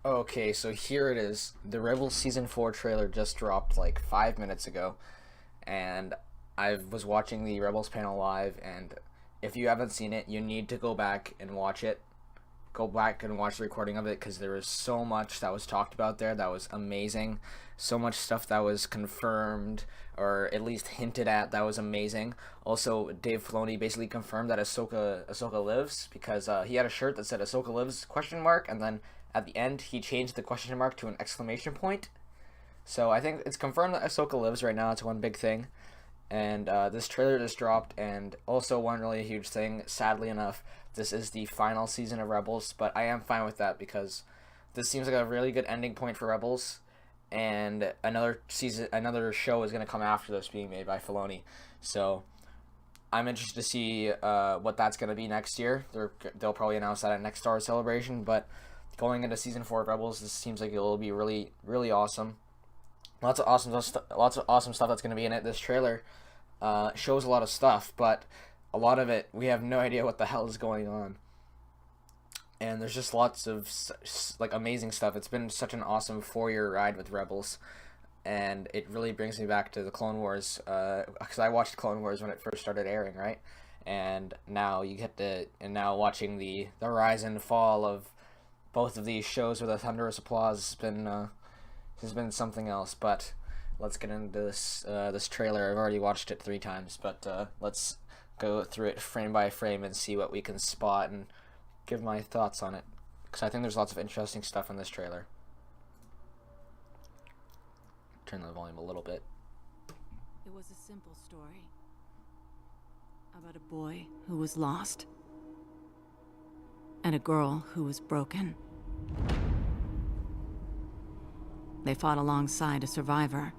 Okay, so here it is. The Rebels Season 4 trailer just dropped like 5 minutes ago, and I was watching the Rebels panel live, and if you haven't seen it, you need to go back and watch it. Go back and watch the recording of it because there was so much that was talked about there that was amazing. So much stuff that was confirmed or at least hinted at that was amazing. Also, Dave Filoni basically confirmed that Ahsoka lives because he had a shirt that said Ahsoka lives question mark, and then at the end he changed the question mark to an exclamation point. So I think it's confirmed that Ahsoka lives right now. It's one big thing. And this trailer just dropped, and also one really huge thing. Sadly enough, this is the final season of Rebels, but I am fine with that because this seems like a really good ending point for Rebels, and another show is going to come after this, being made by Filoni. So I'm interested to see what that's going to be next year. They'll probably announce that at next Star Wars Celebration, but going into season 4 of Rebels, this seems like it will be really, really awesome. Lots of awesome stuff that's going to be in it. This trailer shows a lot of stuff, but a lot of it we have no idea what the hell is going on. And there's just lots of like amazing stuff. It's been such an awesome 4-year ride with Rebels, and it really brings me back to the Clone Wars because I watched Clone Wars when it first started airing, right? And now watching the rise and fall of both of these shows with a thunderous applause has been something else. But let's get into this trailer. I've already watched it 3 times, but let's go through it frame by frame and see what we can spot and give my thoughts on it, because I think there's lots of interesting stuff in this trailer. Turn the volume a little bit. It was a simple story about a boy who was lost and a girl who was broken. They fought alongside a survivor,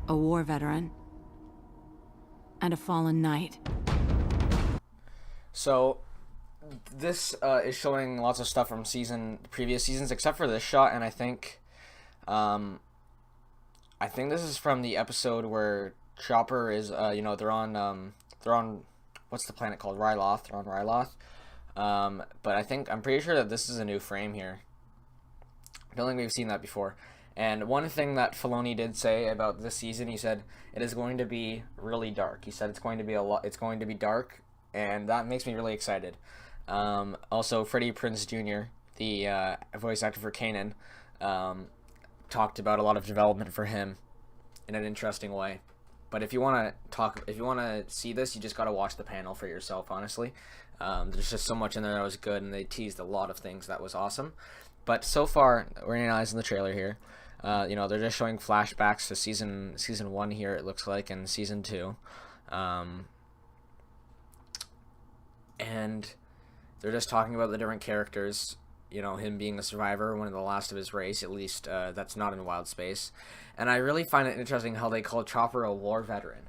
a war veteran, and a fallen knight. So this is showing lots of stuff from previous seasons, except for this shot, and I think this is from the episode where Chopper is they're on what's the planet called, Ryloth. They're on Ryloth, but I'm pretty sure that this is a new frame here. I don't think we've seen that before. And one thing that Filoni did say about this season, he said it is going to be really dark. He said it's going to be it's going to be dark, and that makes me really excited. Also, Freddie Prinze Jr., the voice actor for Kanan, talked about a lot of development for him in an interesting way. But if you want to see this, you just got to watch the panel for yourself, honestly. There's just so much in there that was good, and they teased a lot of things that was awesome. But so far, we're analyzing the trailer here. They're just showing flashbacks to season 1 here, it looks like, and season 2. And they're just talking about the different characters, him being a survivor, one of the last of his race, at least that's not in wild space. And I really find it interesting how they call Chopper a war veteran.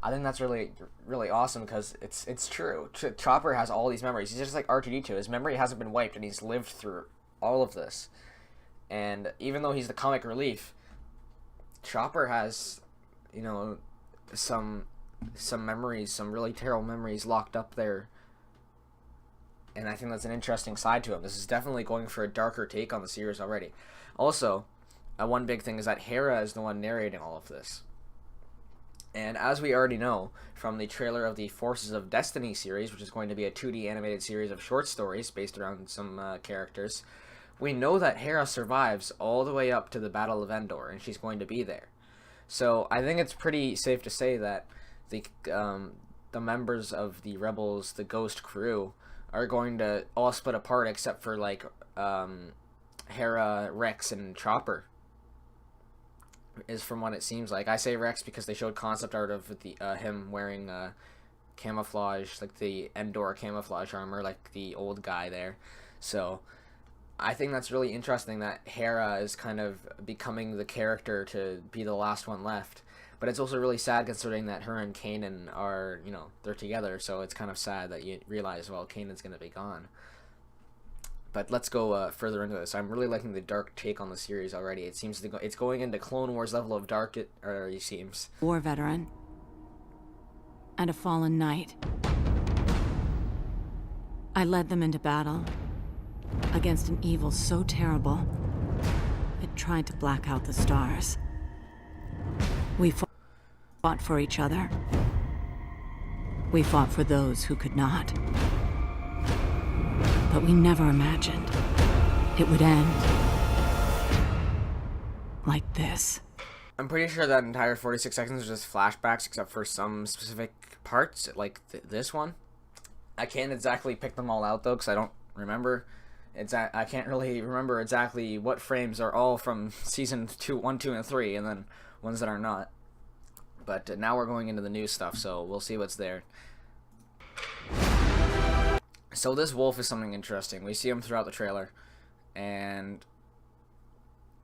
I think that's really, really awesome because it's true. Chopper has all these memories. He's just like R2-D2. His memory hasn't been wiped, and he's lived through all of this. And even though he's the comic relief, Chopper has, some memories, some really terrible memories locked up there. And I think that's an interesting side to him. This is definitely going for a darker take on the series already. Also, one big thing is that Hera is the one narrating all of this. And as we already know from the trailer of the Forces of Destiny series, which is going to be a 2D animated series of short stories based around some characters, we know that Hera survives all the way up to the Battle of Endor, and she's going to be there. So I think it's pretty safe to say that the members of the Rebels, the Ghost crew, are going to all split apart except for Hera, Rex, and Chopper. Is from what it seems like. I say Rex because they showed concept art of him wearing camouflage, like the Endor camouflage armor, like the old guy there. So I think that's really interesting that Hera is kind of becoming the character to be the last one left. But it's also really sad considering that her and Kanan are, they're together, so it's kind of sad that you realize, well, Kanan's going to be gone. But let's go further into this. I'm really liking the dark take on the series already. It seems it's going into Clone Wars level of dark, it seems. War veteran and a fallen knight. I led them into battle, against an evil so terrible, it tried to black out the stars. We fought for each other. We fought for those who could not. But we never imagined it would end like this. I'm pretty sure that entire 46 seconds is just flashbacks, except for some specific parts, like this one. I can't exactly pick them all out though, because I don't remember. I can't really remember exactly what frames are all from season 1, 2, and 3, and then ones that are not. But now we're going into the new stuff, so we'll see what's there. So this wolf is something interesting. We see him throughout the trailer, and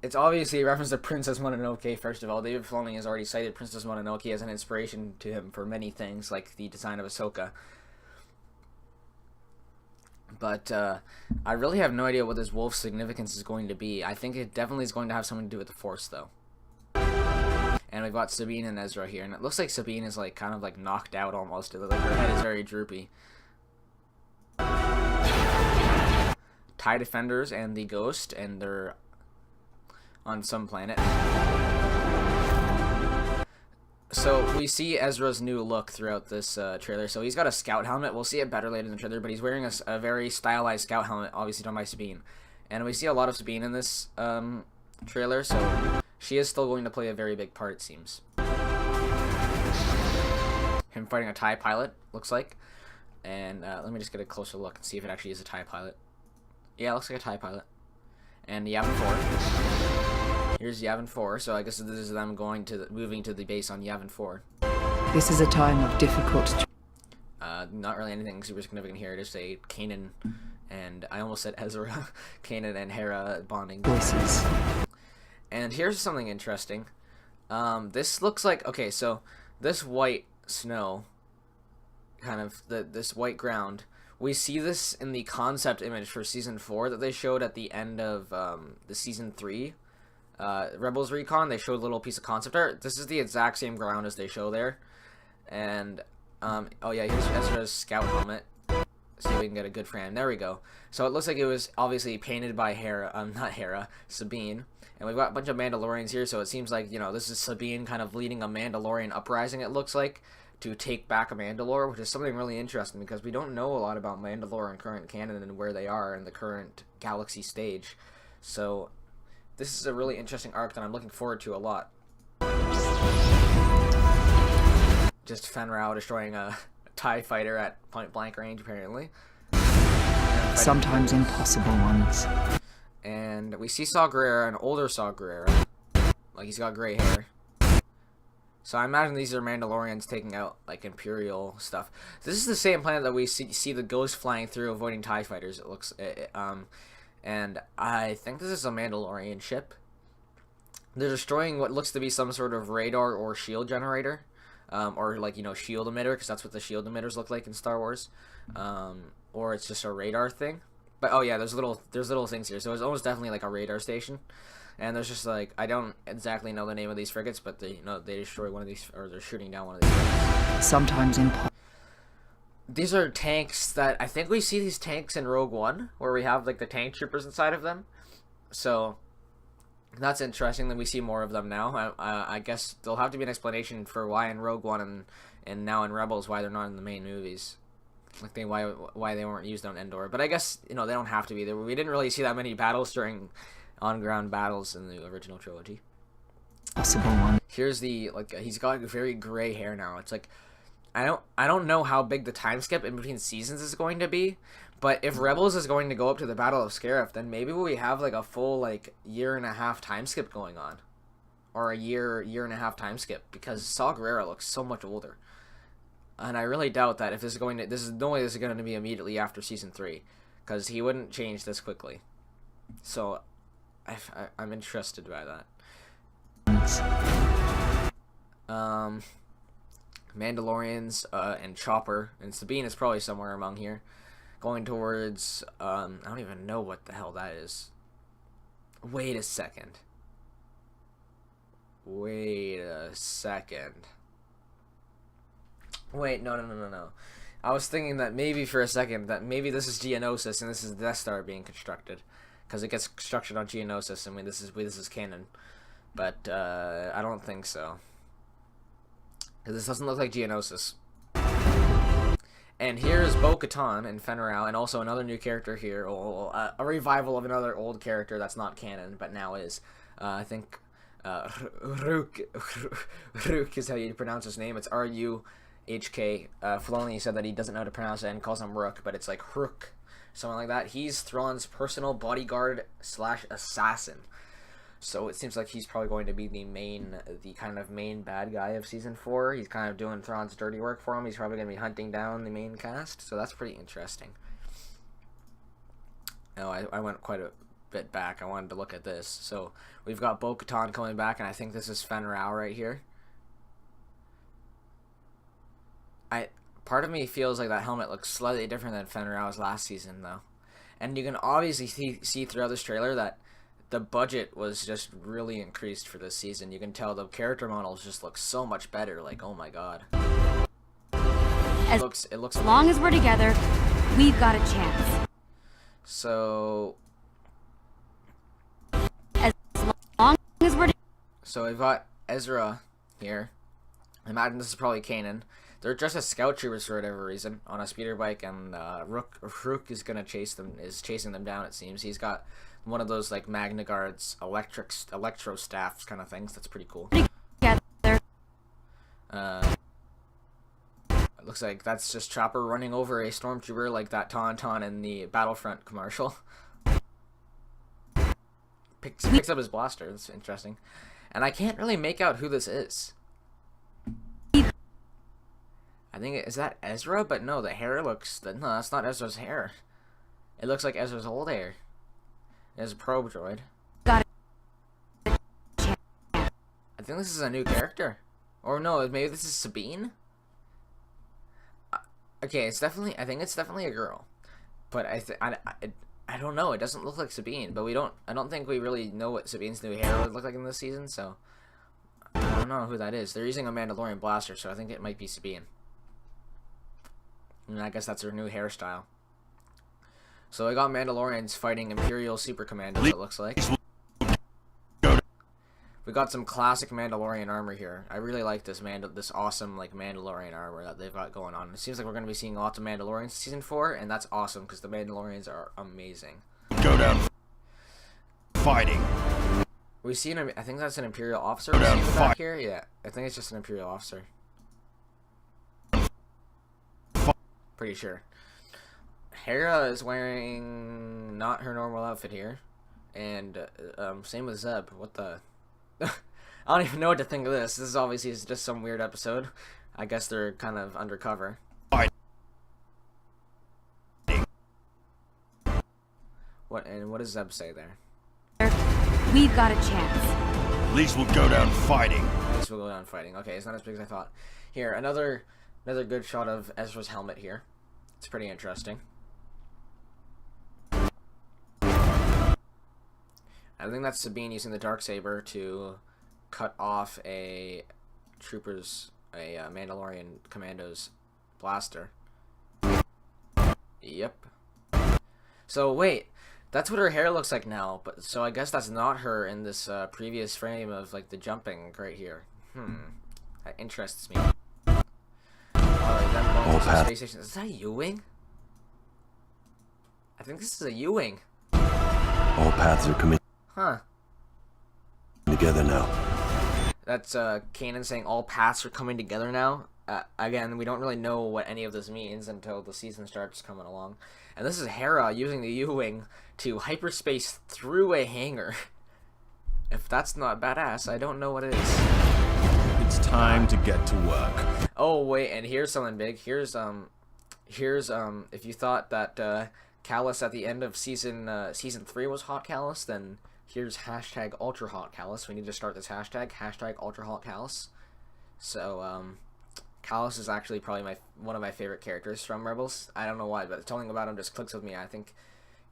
it's obviously a reference to Princess Mononoke. First of all, David Filoni has already cited Princess Mononoke as an inspiration to him for many things, like the design of Ahsoka. But I really have no idea what this wolf's significance is going to be. I think it definitely is going to have something to do with the Force, though. And we've got Sabine and Ezra here, and it looks like Sabine is like kind of like knocked out almost. Like her head is very droopy. TIE Defenders and the Ghost, and they're on some planet. So we see Ezra's new look throughout this trailer. So he's got a scout helmet. We'll see it better later in the trailer, but he's wearing a very stylized scout helmet, obviously done by Sabine. And we see a lot of Sabine in this trailer, so she is still going to play a very big part, it seems. Him fighting a TIE pilot, looks like. And let me just get a closer look and see if it actually is a TIE pilot. Yeah, it looks like a TIE pilot. And Yavin 4. Here's Yavin 4, so I guess this is them moving to the base on Yavin 4. This is a time of difficult... Not really anything super significant here, just a Kanan and... I almost said Ezra. Kanan and Hera bonding. voices. And here's something interesting. This looks like... Okay, so this white snow, kind of this white ground, we see this in the concept image for Season 4 that they showed at the end of the Season 3 Rebels Recon. They showed a little piece of concept art. This is the exact same ground as they show there. And, oh yeah, here's Ezra's scout helmet. See if we can get a good frame. There we go. So it looks like it was obviously painted by Sabine. And we've got a bunch of Mandalorians here, so it seems like, you know, this is Sabine kind of leading a Mandalorian uprising, it looks like, to take back a Mandalore, which is something really interesting because we don't know a lot about Mandalore in current canon and where they are in the current galaxy stage. So this is a really interesting arc that I'm looking forward to a lot. Just Fen Rao destroying a TIE fighter at point blank range, apparently. Sometimes impossible ones. And we see Saw Gerrera, an older Saw Gerrera. Like, he's got gray hair. So I imagine these are Mandalorians taking out, like, Imperial stuff. This is the same planet that we see the Ghost flying through, avoiding TIE fighters, it looks. And I think this is a Mandalorian ship. They're destroying what looks to be some sort of radar or shield generator. Or, like, you know, shield emitter, because that's what the shield emitters look like in Star Wars. Or it's just a radar thing. But, oh yeah, there's little things here. So it's almost definitely like a radar station. And there's just, like, I don't exactly know the name of these frigates, but they, you know, they destroy one of these, or they're shooting down one of these frigates. Sometimes impossible. These are tanks that, I think we see these tanks in Rogue One, where we have, like, the tank troopers inside of them. So that's interesting that we see more of them now. I guess there'll have to be an explanation for why in Rogue One and now in Rebels, why they're not in the main movies. Like, why they weren't used on Endor. But I guess, you know, they don't have to be. We didn't really see that many battles during on-ground battles in the original trilogy. Possible one. Here's the, like, he's got very gray hair now. It's like, I don't know how big the time skip in between seasons is going to be, but if Rebels is going to go up to the Battle of Scarif, then maybe we have, like, a full, like, 1.5 time skip going on. Or a year and a half time skip, because Saw Gerrera looks so much older. And I really doubt that if this is going to, this is no way this is going to be immediately after Season 3, because he wouldn't change this quickly. So I'm interested by that. Mandalorians and Chopper and Sabine is probably somewhere among here, going towards I don't even know what the hell that is. Wait a second. Wait, no. I was thinking that maybe for a second that maybe this is Geonosis and this is the Death Star being constructed, because it gets constructed on Geonosis. I mean, this is canon, but I don't think so. Because this doesn't look like Geonosis. And here's Bo-Katan and Fenn Rau, and also another new character here, a revival of another old character that's not canon, but now is. I think Rukh is how you pronounce his name. It's R-U-H-K. Filoni said that he doesn't know how to pronounce it and calls him Rook, but it's like Rook, something like that. He's Thrawn's personal bodyguard / assassin. So it seems like he's probably going to be the kind of main bad guy of season 4. He's kind of doing Thrawn's dirty work for him. He's probably going to be hunting down the main cast. So that's pretty interesting. Oh, I went quite a bit back. I wanted to look at this. So we've got Bo-Katan coming back, and I think this is Fenn Rau right here. Part of me feels like that helmet looks slightly different than Fenn Rau's last season, though. And you can obviously see throughout this trailer that the budget was just really increased for this season. You can tell the character models just look so much better. Like, oh my god. It looks as long as we're together, we've got a chance. So As long as we're we've got Ezra here. I imagine this is probably Kanan. They're just as scout troopers for whatever reason on a speeder bike, and Rook is gonna chasing them down. It seems he's got one of those like Magna Guard's electro staffs kind of things. That's pretty cool. together. It looks like that's just Chopper running over a stormtrooper like that Tauntaun in the Battlefront commercial. Picks up his blaster. That's interesting. And I can't really make out who this is. I think, is that Ezra? But no, the hair looks... No, that's not Ezra's hair. It looks like Ezra's old hair. It's a probe droid. Got I think this is a new character. Or no, maybe this is Sabine? Okay, it's definitely... I think it's definitely a girl. But I don't know. It doesn't look like Sabine. But I don't think we really know what Sabine's new hair would look like in this season, so... I don't know who that is. They're using a Mandalorian blaster, so I think it might be Sabine. And I guess that's her new hairstyle. So I got Mandalorians fighting Imperial Super Commandos, it looks like. We got some classic Mandalorian armor here. I really like this awesome like Mandalorian armor that they've got going on. It seems like we're going to be seeing lots of Mandalorians season 4, and that's awesome because the Mandalorians are amazing. Go down fighting. We see I think that's an Imperial officer. We see back here. Yeah, I think it's just an Imperial officer. Pretty sure. Hera is wearing not her normal outfit here, and same with Zeb. What the? I don't even know what to think of this. This is obviously just some weird episode. I guess they're kind of undercover. What does Zeb say there? We've got a chance. At least we'll go down fighting. At least we'll go down fighting. Okay, it's not as big as I thought. Here, another good shot of Ezra's helmet here. It's pretty interesting. I think that's Sabine using the Darksaber to cut off a Mandalorian commando's blaster. Yep. So wait, that's what her hair looks like now. But so I guess that's not her in this previous frame of like the jumping right here. That interests me. Alright, then going to the space station. Is that a U-Wing? I think this is a U-Wing. All paths are coming together now. That's Kanan saying all paths are coming together now. Again, we don't really know what any of this means until the season starts coming along. And this is Hera using the U-Wing to hyperspace through a hangar. If that's not badass, I don't know what it is. It's time to get to work. Oh wait, and here's something big. Here's if you thought that Kallus at the end of season 3 was Hot Kallus, then here's hashtag Ultra Hot Kallus. We need to start this hashtag Ultra Hot Kallus. So Kallus is actually probably one of my favorite characters from Rebels. I don't know why, but something about him just clicks with me. I think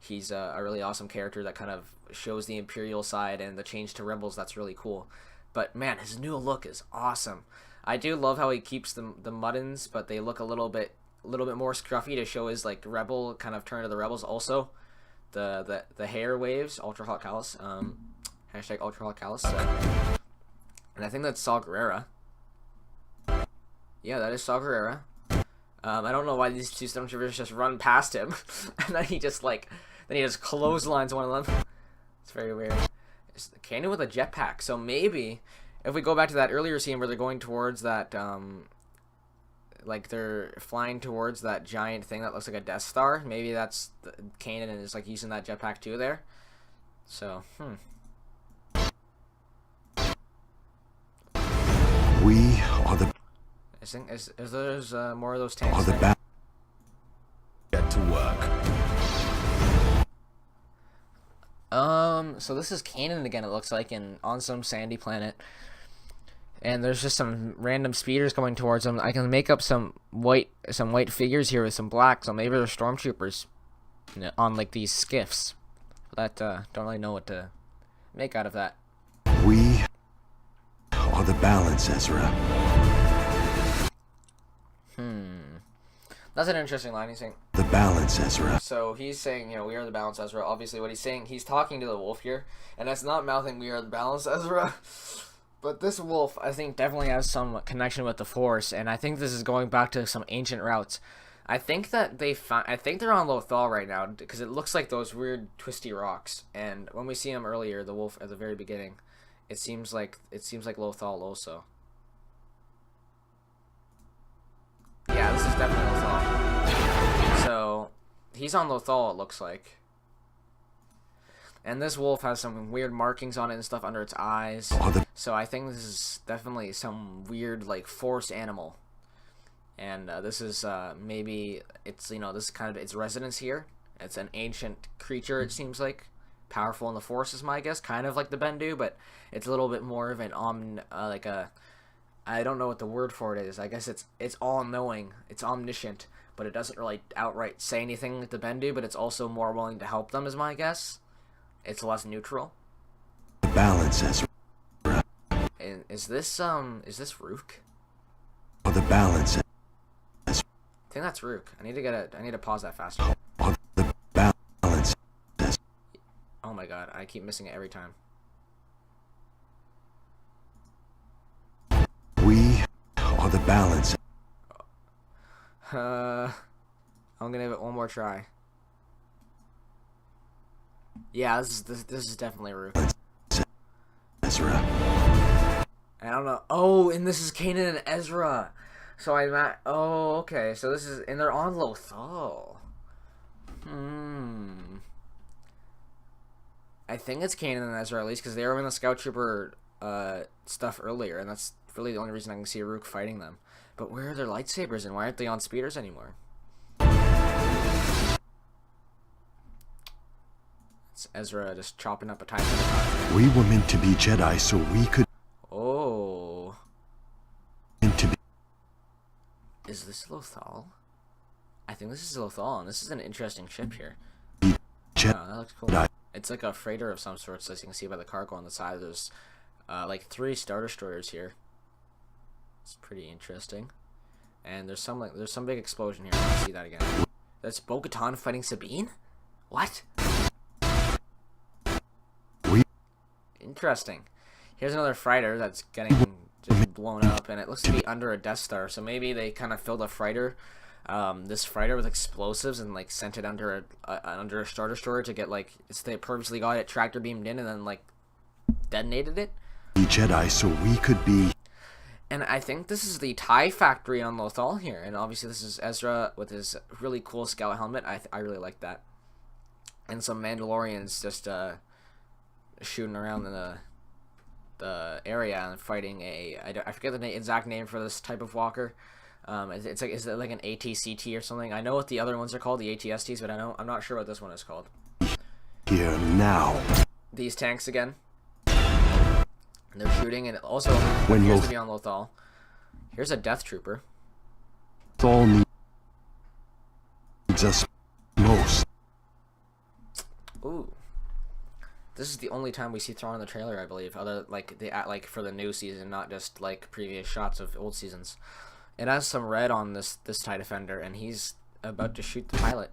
he's a really awesome character that kind of shows the Imperial side and the change to Rebels. That's really cool. But man, his new look is awesome. I do love how he keeps the Muttons, but they look a little bit little bit more scruffy to show his like rebel kind of turn to the rebels. Also, the hair waves, Ultra Hot Callus, hashtag Ultra Hot Callus, and I think that's Saw Gerrera. Yeah, that is Saw Gerrera. I don't know why these two stormtroopers just run past him, and then he just clotheslines one of them. It's very weird. It's Kanan with a jetpack, so maybe if we go back to that earlier scene where they're going towards that, like they're flying towards that giant thing that looks like a Death Star, maybe that's Kanan is like using that jetpack too there. So, We are the is there's more of those tanks are the there? Get to work. So this is Kanan again, it looks like, on some sandy planet. And there's just some random speeders coming towards them. I can make up some white figures here with some black, so maybe they're stormtroopers, you know, on like these skiffs. But don't really know what to make out of that. we are the balance, Ezra. That's an interesting line. He's saying, The balance, Ezra. so he's saying, you know, we are the balance, Ezra. Obviously, what he's saying, he's talking to the wolf here, and that's not mouthing we are the balance, Ezra. But this wolf, I think, definitely has some connection with the Force, and I think this is going back to some ancient routes. I think that I think they're on Lothal right now, because it looks like those weird twisty rocks. And when we see him earlier, the wolf at the very beginning, it seems like Lothal also. Yeah, this is definitely Lothal. So he's on Lothal, it looks like. And this wolf has some weird markings on it and stuff under its eyes. So I think this is definitely some weird, like, Force animal. And this is, maybe, it's, you know, this is kind of its residence here. It's an ancient creature, it seems like. Powerful in the Force is my guess. Kind of like the Bendu, but it's a little bit more of an, I don't know what the word for it is. I guess it's all-knowing. It's omniscient. But it doesn't really outright say anything like the Bendu, but it's also more willing to help them, is my guess. It's less neutral. The balance, Ezra. And is this Rook? Are the balance, I think that's Rook. I need to pause that faster. are the balance, Ezra. Oh my god, I keep missing it every time. We are the balance. I'm gonna give it one more try. Yeah, this is definitely Rook. Ezra. I don't know. Oh, and this is Kanan and Ezra. So I'm at. Oh, okay. So this is, and they're on Lothal. I think it's Kanan and Ezra at least, because they were in the Scout Trooper stuff earlier, and that's really the only reason I can see Rook fighting them. But where are their lightsabers, and why aren't they on speeders anymore? It's Ezra just chopping up a TIE fighter. We were meant to be Jedi so we could Oh. meant to be. Is this Lothal? I think this is Lothal, and this is an interesting ship here. Jedi. Oh, that looks cool. It's like a freighter of some sort, so as you can see by the cargo on the side, there's like 3 Star Destroyers here. It's pretty interesting. And there's some big explosion here. Let's see that again. That's Bo-Katan fighting Sabine? What? Interesting. Here's another fighter that's getting just blown up, and it looks to be under a Death Star. So maybe they kind of filled a fighter, this fighter with explosives, and like sent it under a Star Destroyer to get like they purposely got it tractor beamed in and then like detonated it. Jedi so we could be. And I think this is the TIE factory on Lothal here, and obviously this is Ezra with his really cool scout helmet. I really like that, and some Mandalorians just shooting around in the area and fighting I forget the exact name for this type of walker. It's like, is it like an AT-CT or something? I know what the other ones are called, the AT-STs, but I'm not sure what this one is called. Here now. These tanks again. And they're shooting, and it also appears to be on Lothal. Here's a Death Trooper. All needs us most. Ooh. This is the only time we see Thrawn in the trailer, I believe. Other like for the new season, not just like previous shots of old seasons. it has some red on this TIE Defender, and he's about to shoot the pilot.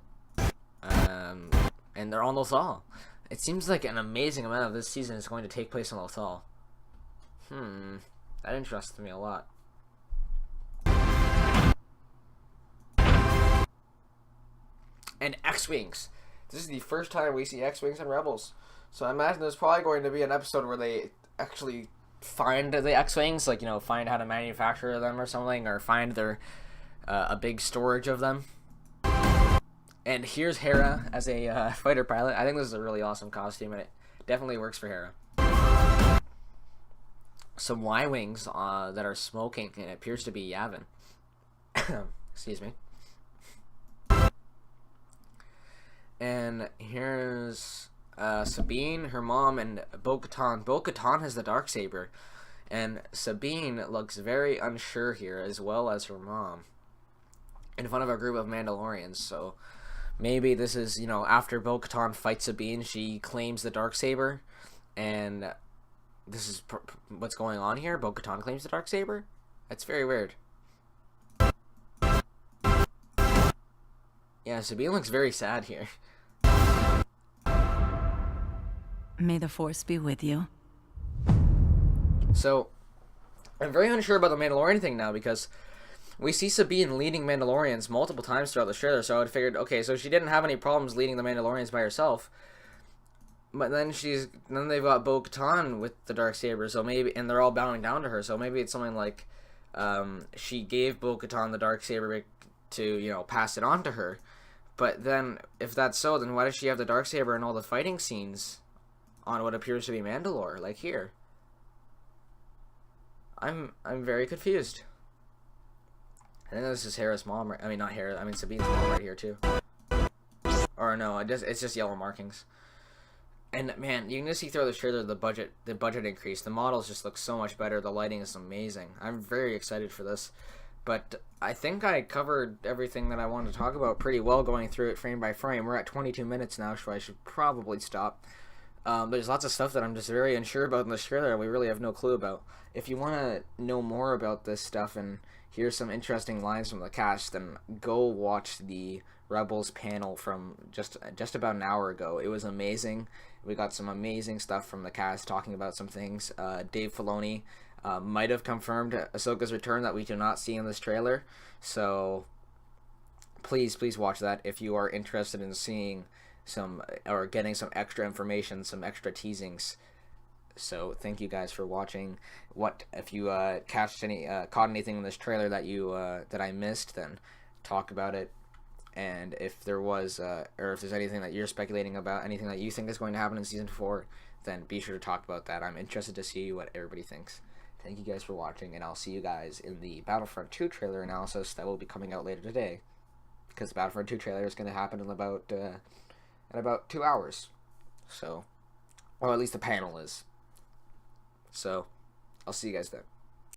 And they're on Lothal. It seems like an amazing amount of this season is going to take place on Lothal. That interests me a lot. And X-Wings. This is the first time we see X-Wings in Rebels. So I imagine there's probably going to be an episode where they actually find the X-Wings, like, you know, find how to manufacture them or something, or find their a big storage of them. And here's Hera as a fighter pilot. I think this is a really awesome costume, and it definitely works for Hera. Some Y-Wings that are smoking, and it appears to be Yavin. Excuse me. And here's Sabine, her mom, and Bo-Katan. Bo-Katan has the Darksaber, and Sabine looks very unsure here, as well as her mom, in front of a group of Mandalorians. So maybe this is, you know, after Bo-Katan fights Sabine, she claims the Darksaber, and this is what's going on here. Bo-Katan claims the Darksaber? That's very weird. Yeah, Sabine looks very sad here. May the Force be with you. So, I'm very unsure about the Mandalorian thing now, because we see Sabine leading Mandalorians multiple times throughout the trailer, so I figured, okay, so she didn't have any problems leading the Mandalorians by herself. But then they've got Bo-Katan with the Darksaber, so maybe, and they're all bowing down to her, so maybe it's something like, she gave Bo-Katan the Darksaber to, you know, pass it on to her. But then, if that's so, then why does she have the Darksaber in all the fighting scenes on what appears to be Mandalore, like here? I'm very confused. I think this is Hera's mom. I mean, not Hera. I mean Sabine's mom right here too. Or no, it's just yellow markings. And man, you can just see through the trailer the budget increase. The models just look so much better. The lighting is amazing. I'm very excited for this. But I think I covered everything that I wanted to talk about pretty well, going through it frame by frame. We're at 22 minutes now, so I should probably stop. There's lots of stuff that I'm just very unsure about in this trailer and we really have no clue about. If you want to know more about this stuff and hear some interesting lines from the cast, then go watch the Rebels panel from just about an hour ago. It was amazing. We got some amazing stuff from the cast talking about some things. Dave Filoni might have confirmed Ahsoka's return that we do not see in this trailer. So please watch that if you are interested in seeing some, or getting some extra information, some extra teasings. So thank you guys for watching. If you caught anything in this trailer that that I missed, then talk about it. And if there was, or if there's anything that you're speculating about, anything that you think is going to happen in Season 4, then be sure to talk about that. I'm interested to see what everybody thinks. Thank you guys for watching, and I'll see you guys in the Battlefront 2 trailer analysis that will be coming out later today. Because the Battlefront 2 trailer is going to happen in about 2 hours. So, or at least the panel is. So, I'll see you guys then.